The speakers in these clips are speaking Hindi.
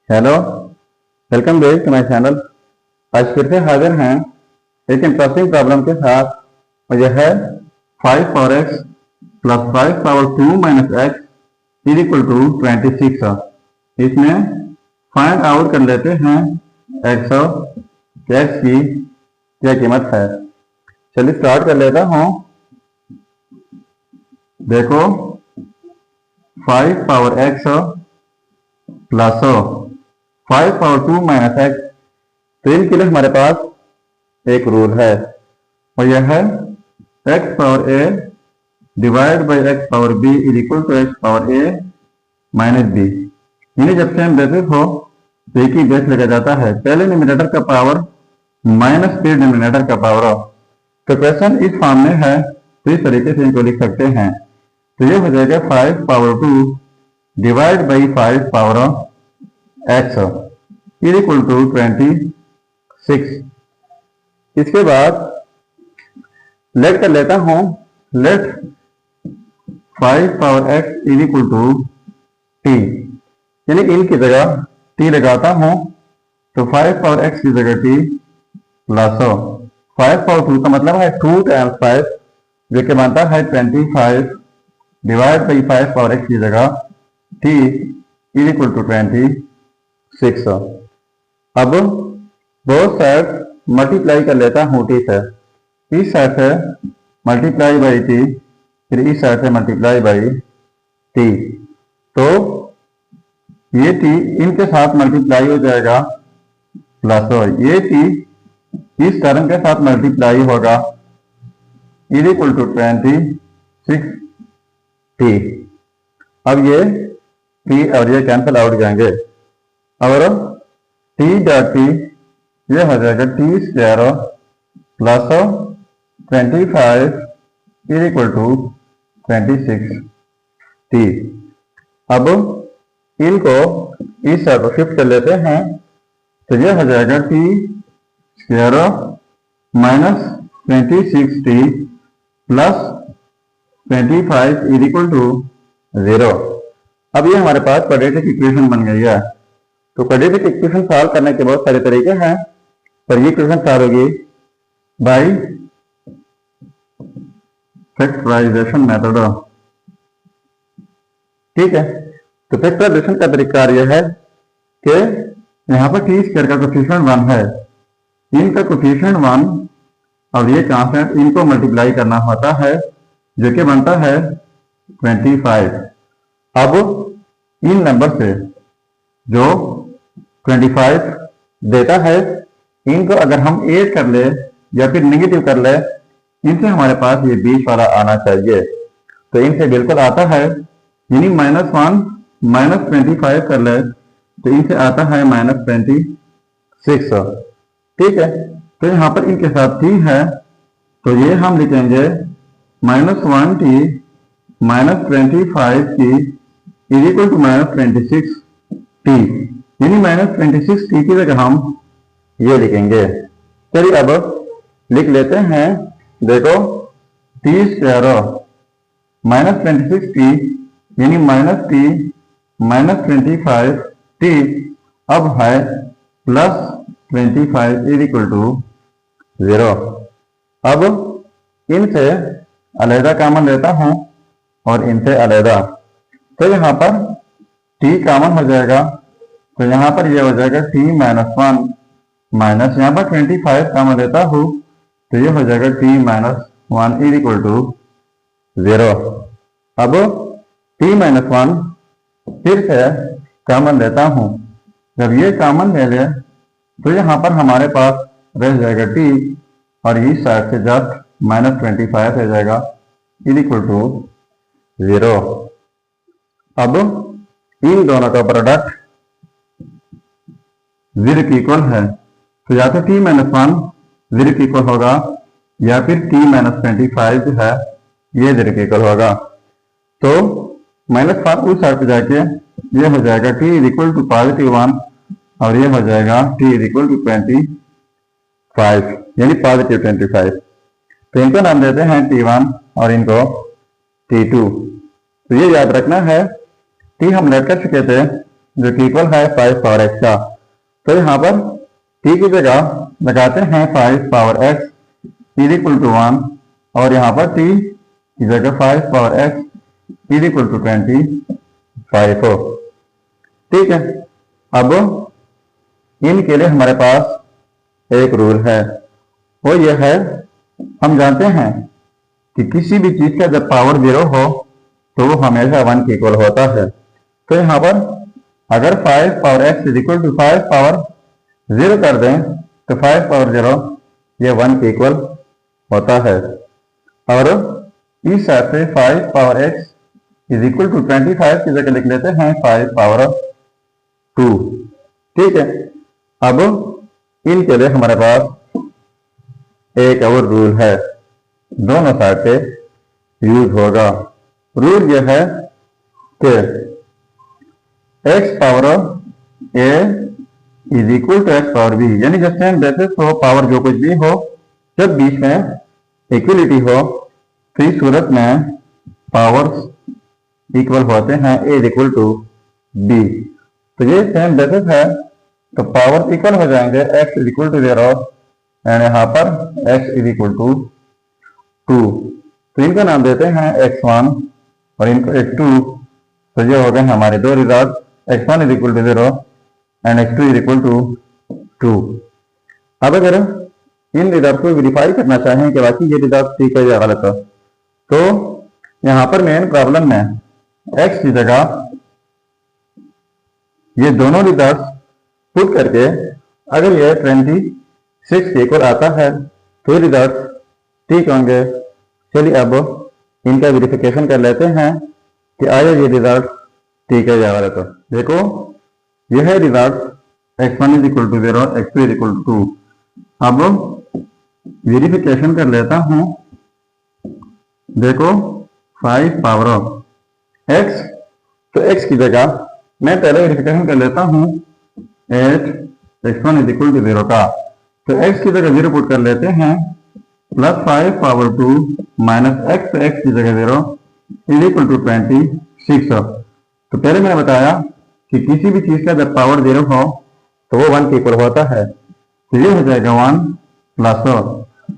Hello, welcome back to my channel. आज फिर से हाजिर हैं एक इंटरेस्टिंग प्रॉब्लम के साथ और यह है 5 power x plus 5 power 2 minus x is equal to 26। इसमें फाइंड आउट कर लेते हैं x की क्या कीमत है। चलिए स्टार्ट कर लेता हूँ। देखो 5 power x plus 5 power 2 minus x, तो इनके लिए हमारे पास एक रूल है और यह है x power a divide by x power b is equal to x power a minus b। यानी जब सेम बेसिस हो तो एक ही बेस लगा जाता है, पहले न्यूमरेटर का पावर माइनस फिर डिनोमिनेटर का पावर। तो क्वेश्चन इस फॉर्म में है तो इस तरीके से इनको लिख सकते हैं। तो ये हो जाएगा 5 power 2 divide by 5 power x is equal to 26। इसके बाद लेट कर लेता हूं, let 5 power x is equal to t, यानी इनकी जगह t लगाता हूं तो 5 पावर x की जगह t प्लस 5 पावर 2 का मतलब है 2 टाइम्स 5 जो कि बनता है 25 डिवाइड बाई 5 पावर x की जगह t इज इक्वल टू 26। अब बोथ साइड मल्टीप्लाई कर लेता हूँ t से, इस साइड से मल्टीप्लाई बाई t, फिर इस साइड से मल्टीप्लाई बाई t। तो ये t इनके साथ मल्टीप्लाई हो जाएगा प्लस ये t इस टर्म के साथ मल्टीप्लाई होगा इज इक्वल टू 26t। अब ये t और ये कैंसिल आउट जाएंगे और t डॉट t ये हो जाएगा t square plus 25 is equal to 26t। अब इनको इस साइड को शिफ्ट कर लेते हैं तो ये हो जाएगा t square minus 26t plus 25 is equal to 0। अब ये हमारे पास क्वाड्रेटिक इक्वेशन बन गई है। तो क्वाड्रेटिक इक्वेशन सॉल्व करने के बहुत सारे तरीके हैं, पर ये इक्वेशन सॉल्व होगी बाय फैक्टराइजेशन मेथड। ठीक है, तो फैक्टराइजेशन का तरीका यह है कि यहाँ पर टी स्क्वायर का कोफिशिएंट 1 है, इनका कोफिशिएंट 1 और ये कांस्टेंट इनको मल्टीप्लाई करना होता है जो कि बनता है 25। अब इन नंबर से जो 25 देता है इनको अगर हम ऐड कर ले या फिर नेगेटिव कर ले, इनसे हमारे पास ये बीच वाला आना चाहिए। तो इनसे बिल्कुल आता है, यानी -1 माइनस 25 कर ले तो इनसे आता है -26। ठीक है, तो यहाँ पर इनके साथ t है तो ये हम लिखेंगे -1t माइनस 25 की इज इक्वल टू -26t, यानी -26t की जगह हम ये लिखेंगे। चलिए अब लिख लेते हैं। देखो t स्क्वायर -26t यानी -t माइनस 25t अब है प्लस 25 इज इक्वल टू 0। अब इनसे अलहदा कॉमन लेता हूं और इनसे अलहदा, तो यहाँ पर t कॉमन हो जाएगा तो यहाँ पर ये हो जाएगा t माइनस 1 माइनस यहाँ पर 25 कॉमन लेता हूँ तो ये हो जाएगा t minus 1 is equal to 0। अब t माइनस 1 फिर से कॉमन लेता हूँ, जब ये कॉमन ले ले तो यहाँ पर हमारे पास रह जाएगा t और इस साइड से जस्ट -25 रह जाएगा इज इक्वल टू 0। अब इन दोनों का प्रोडक्ट 0 के इक्वल है तो या तो t माइनस 1 0 के इक्वल होगा या फिर t माइनस 25 जो है ये 0 के इक्वल होगा। तो -5 उस साइड पे जाके ये हो जाएगा t इज इक्वल टू +1 और ये हो जाएगा t इज इक्वल टू 25 यानी +25। तो इनको नाम देते हैं t1 और इनको t2। तो ये याद रखना है, t हम लेट कर चुके थे जो कि इक्वल है 5 पावर एक्स का। तो यहाँ पर t की जगह लगाते हैं 5 power x is equal to 1 और यहाँ पर t की जगह 5 power x is equal to 25 हो। ठीक है, अब इनके लिए हमारे पास एक रूल है, वो ये है, हम जानते हैं कि किसी भी चीज का जब पावर 0 हो तो वो हमेशा 1 के इक्वल होता है। तो यहाँ पर अगर 5 power x is equal to 5 power 0 कर दें तो 5 पावर 0 ये 1 के इक्वल होता है। और इस साइड से 5 power x is equal to 25 की जगह लिख लेते हैं 5 पावर 2। ठीक है, अब इनके लिए हमारे पास एक और रूल है, दोनों साइड पे यूज होगा। रूल यह है कि x power a is equal to x power b, यानी जब सेम बेसिस हो, पावर जो कुछ भी हो, जब बीच में इक्वलिटी हो तो इस सूरत में पावर्स इक्वल होते हैं a is equal to b। तो ये सेम बेसिस है तो पावर इक्वल हो जाएंगे, x is equal to 0 and यहाँ पर x इज इक्वल टू 2। तो इनका नाम देते हैं x1 और इनको x2। तो ये हो गए हमारे दो result, x1 is equal to 0 and x2 is equal to 2। अब अगर इन रिजल्ट को वेरीफाई करना चाहें कि बाकी ये रिजल्ट ठीक है या गलत है, तो यहाँ पर मेन प्रॉब्लम में x की जगह ये दोनों रिजल्ट पुट करके अगर ये 26 के इक्वल आता है तो रिजल्ट ठीक होंगे। चलिए अब इनका वेरिफिकेशन कर लेते हैं कि आया ये रिजल्ट ठीक है या गलत है। देखो यह है result, x1 is equal to 0, x2 is equal to 2। अब वेरिफिकेशन कर लेता हूं। देखो 5 पावर x, तो x की जगह मैं पहले वेरिफिकेशन कर लेता हूं 8 x1 इज इक्वल टू 0 का। तो x की जगह 0 पुट कर लेते हैं, प्लस 5 पावर 2 माइनस x की जगह 0 इज इक्वल टू 26। तो पहले मैंने बताया कि किसी भी चीज का जब पावर 0 हो तो वो 1 के इक्वल होता है। तो ये हो जाएगा 1 प्लस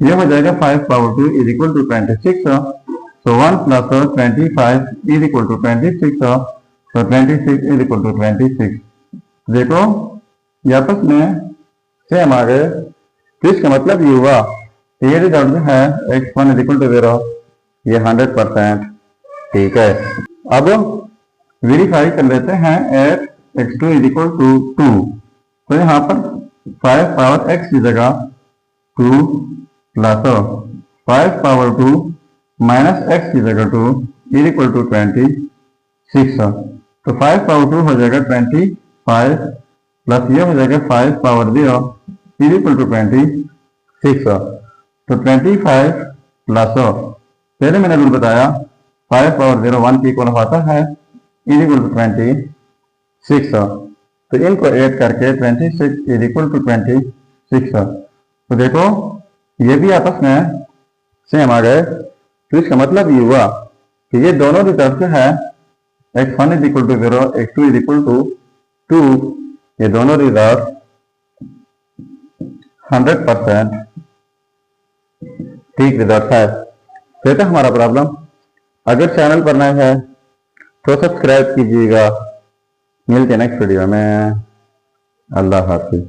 ये हो जाएगा 5 पावर 2 इज इक्वल टू 26। तो 1 प्लस 25 इज इक्वल टू 26। तो 26 इज इक्वल टू 26। देखो ये आपस में सेम आ गए। तो इसका मतलब ये हुआ कि ये रिजल्ट जो है x1 इज इक्वल टू 0 ये 100% ठीक है। अब वेरीफाई कर लेते हैं 8 x2 इज इक्वल टू 2। तो यहाँ पर 5 पावर x की जगह 2 प्लस 5 पावर 2 माइनस x की जगह 2 इज इक्वल टू 26। तो 5 पावर 2 हो जाएगा 25 प्लस ये हो जाएगा 5 पावर 0 इज इक्वल टू 26। तो 25 प्लस पहले मैंने रूल बताया 5 पावर 0 1 के इक्वल होता है इज इक्वल टू 26। तो इनको ऐड करके 26 इज इक्वल टू 26। तो देखो ये भी आपस में सेम आ गए। तो इसका मतलब ये हुआ कि ये दोनों रिजल्ट जो है x1 is equal to 0, x2 is equal to 2, ये दोनों रिजल्ट 100% ठीक रिजल्ट है। तो हमारा प्रॉब्लम। अगर चैनल पर नए है तो सब्सक्राइब कीजिएगा। मिलते हैं नेक्स्ट वीडियो में। अल्लाह हाफिज।